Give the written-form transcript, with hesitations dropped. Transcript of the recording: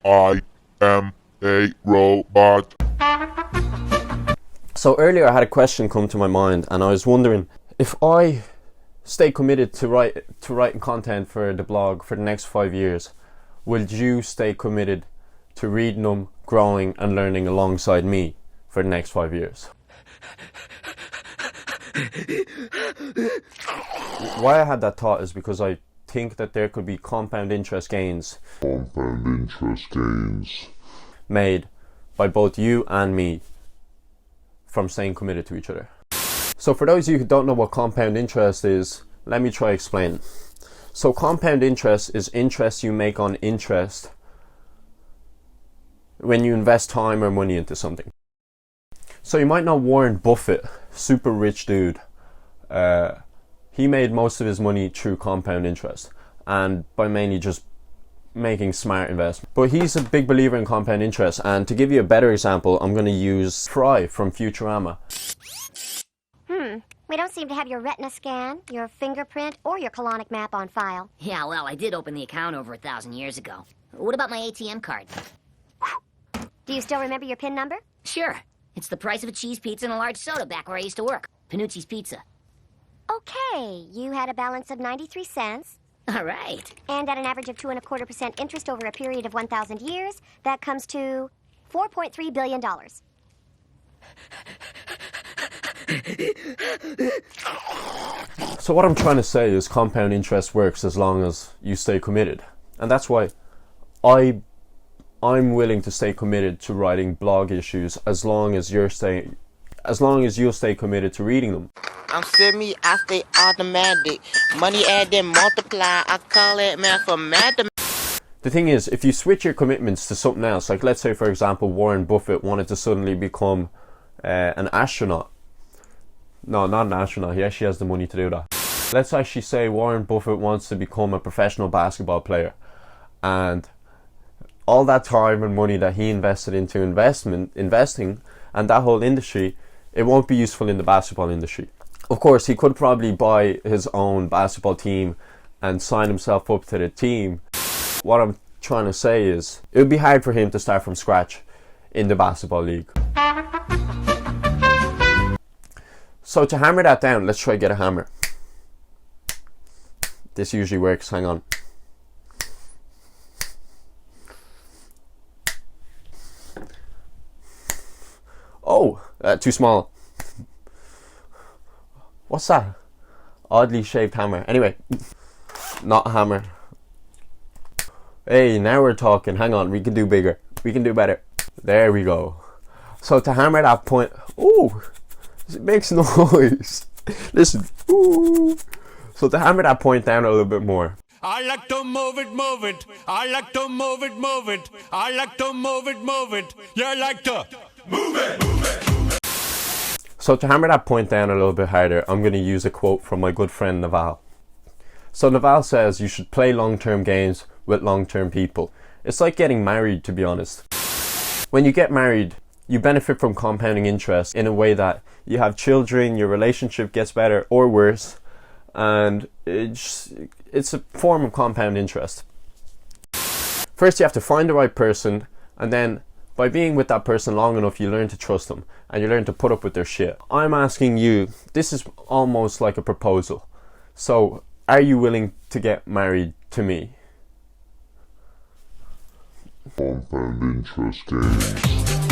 I am a robot. So earlier I had a question come to my mind, and I was wondering, if I stay committed to writing content for the blog for the next 5 years, will you stay committed to reading them, growing and learning alongside me for the next 5 years? Why I had that thought is because I think that there could be compound interest gains made by both you and me from staying committed to each other. So for those of you who don't know what compound interest is, let me try explain. So compound interest is interest you make on interest when you invest time or money into something. So you might know Warren Buffett, super rich dude. He made most of his money through compound interest and by mainly just making smart investments. But he's a big believer in compound interest, and to give you a better example, I'm going to use Fry from Futurama. We don't seem to have your retina scan, your fingerprint, or your colonic map on file. Yeah, well, I did open the account over 1,000 years ago. What about my ATM card? Do you still remember your PIN number? Sure. It's the price of a cheese pizza and a large soda back where I used to work. Panucci's Pizza. Okay, you had a balance of 93 cents. All right. And at an average of 2.25% interest over a period of 1,000 years, that comes to $4.3 billion. So what I'm trying to say is compound interest works as long as you stay committed. And that's why I'm willing to stay committed to writing blog issues as long as you'll stay committed to reading them. I'm semi, I stay automatic. Money add then multiply, I call it mathematics. The thing is, if you switch your commitments to something else, like let's say for example Warren Buffett wanted to suddenly become an astronaut. No, not an astronaut, he actually has the money to do that. Let's actually say Warren Buffett wants to become a professional basketball player, and all that time and money that he invested into investing and that whole industry, it won't be useful in the basketball industry. Of course, he could probably buy his own basketball team and sign himself up to the team. What I'm trying to say is, it would be hard for him to start from scratch in the basketball league. So to hammer that down, let's try get a hammer. This usually works, hang on. Oh, too small. What's that? Oddly shaped hammer. Anyway, not a hammer. Hey, now we're talking. Hang on, we can do bigger. We can do better. There we go. So to hammer that point, ooh, it makes noise. Listen, ooh. So to hammer that point down a little bit more. I like to move it, move it. I like to move it, move it. I like to move it, move it. You like to move it, move it. So to hammer that point down a little bit harder, I'm going to use a quote from my good friend Naval. So Naval says you should play long-term games with long-term people. It's like getting married, to be honest. When you get married, you benefit from compounding interest in a way that you have children, your relationship gets better or worse, and it's a form of compound interest. First you have to find the right person, and then by being with that person long enough, you learn to trust them and you learn to put up with their shit. I'm asking you, this is almost like a proposal. So, are you willing to get married to me? Compound interest gains.